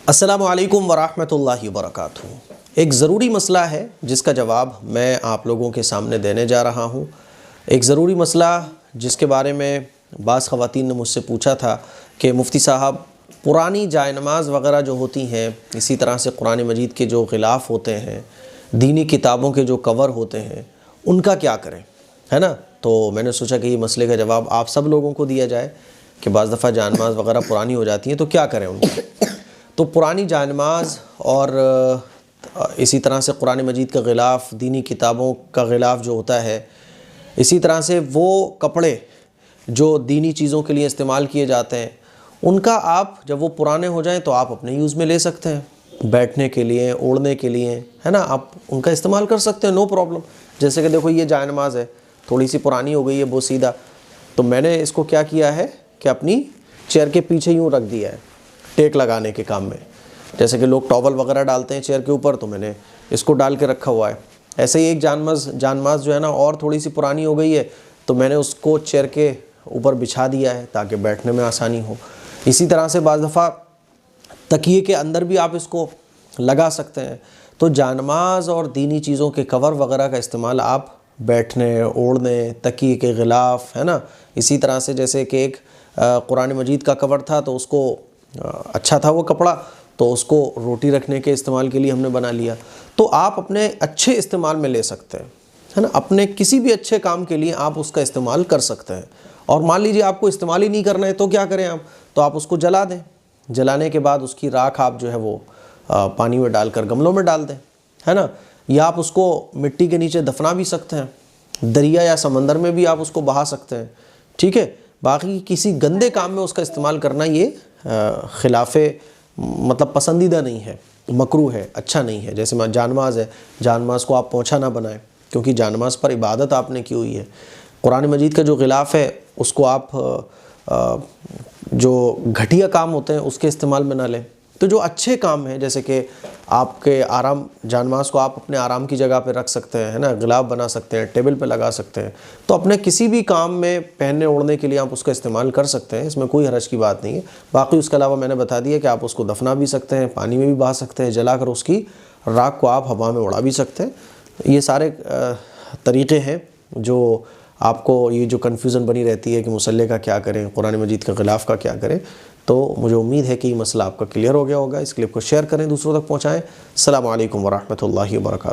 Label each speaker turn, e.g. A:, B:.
A: अस्सलामु अलैकुम वरहमतुल्लाहि वबरकातुहू। एक ज़रूरी मसला है जिसका जवाब मैं आप लोगों के सामने देने जा रहा हूँ। एक ज़रूरी मसला जिसके बारे में बाज़ ख़वातीन ने मुझसे पूछा था कि मुफ्ती साहब, पुरानी जायनमाज़ वग़ैरह जो होती हैं, इसी तरह से कुरान मजीद के जो ग़िलाफ़ होते हैं, दीनी किताबों के जो कवर होते हैं, उनका क्या करें, है ना। तो मैंने सोचा कि ये मसले का जवाब आप सब लोगों को दिया जाए कि बाज़ दफ़ा जायनमाज़ वग़ैरह पुरानी हो जाती हैं तो क्या करें उनकी। तो पुरानी जायनमाज़ और इसी तरह से कुरान मजीद का ग़िलाफ़, दीनी किताबों का ग़िलाफ़ जो होता है, इसी तरह से वो कपड़े जो दीनी चीज़ों के लिए इस्तेमाल किए जाते हैं, उनका आप जब वो पुराने हो जाएं तो आप अपने यूज़ में ले सकते हैं, बैठने के लिए, ओढ़ने के लिए, है ना। आप उनका इस्तेमाल कर सकते हैं, नो प्रॉब्लम। जैसे कि देखो, ये जायनमाज़ है, थोड़ी सी पुरानी हो गई है बोसीदा, तो मैंने इसको क्या किया है कि अपनी चेयर के पीछे यूँ रख दिया है टेक लगाने के काम में। जैसे कि लोग टॉवल वगैरह डालते हैं चेयर के ऊपर, तो मैंने इसको डाल के रखा हुआ है। ऐसे ही एक जानमाज़ जो है ना, और थोड़ी सी पुरानी हो गई है, तो मैंने उसको चेयर के ऊपर बिछा दिया है ताकि बैठने में आसानी हो। इसी तरह से बाज़ दफ़ा तकिए के अंदर भी आप इसको लगा सकते हैं। तो जानमाज़ और दीनी चीज़ों के कवर वगैरह का इस्तेमाल आप बैठने, ओढ़ने, तकिए के ग़िलाफ़, है ना। इसी तरह से जैसे कि एक कुरान मजीद का कवर था, तो उसको अच्छा था वो कपड़ा, तो उसको रोटी रखने के इस्तेमाल के लिए हमने बना लिया। तो आप अपने अच्छे इस्तेमाल में ले सकते हैं, है ना। अपने किसी भी अच्छे काम के लिए आप उसका इस्तेमाल कर सकते हैं। और मान लीजिए आपको इस्तेमाल ही नहीं करना है, तो क्या करें आप, तो आप उसको जला दें। जलाने के बाद उसकी राख आप जो है वो पानी में डालकर गमलों में डाल दें, है ना। या आप उसको मिट्टी के नीचे दफना भी सकते हैं, दरिया या समंदर में भी आप उसको बहा सकते हैं, ठीक है। बाकी किसी गंदे काम में उसका इस्तेमाल करना ये खिलाफ़े मतलब पसंदीदा नहीं है, मकरूह है, अच्छा नहीं है। जैसे जानमाज़ है, जानमाज़ को आप पोंछा ना बनाएं, क्योंकि जानमाज़ पर इबादत आपने की हुई है। कुरान मजीद का जो ग़िलाफ़ है उसको आप जो घटिया काम होते हैं उसके इस्तेमाल में ना लें। तो जो अच्छे काम हैं, जैसे कि आपके आराम, जानमाज़ को आप अपने आराम की जगह पे रख सकते हैं, है ना, ग़िलाफ़ बना सकते हैं, टेबल पे लगा सकते हैं। तो अपने किसी भी काम में पहनने ओढ़ने के लिए आप उसका इस्तेमाल कर सकते हैं, इसमें कोई हरज की बात नहीं है। बाकी उसके अलावा मैंने बता दिया कि आप उसको दफना भी सकते हैं, पानी में भी बहा सकते हैं, जलाकर उसकी राख को आप हवा में उड़ा भी सकते हैं। ये सारे तरीक़े हैं जो आपको ये जो कन्फ्यूज़न बनी रहती है कि मुसल्ले का क्या करें, कुरान मजीद का ग़िलाफ़ का क्या करें। तो मुझे उम्मीद है कि ये मसला आपका क्लियर हो गया होगा। इस क्लिप को शेयर करें, दूसरों तक पहुँचाएँ। अस्सलामु अलैकुम वरहमतुल्लाहि वबरकातुहू।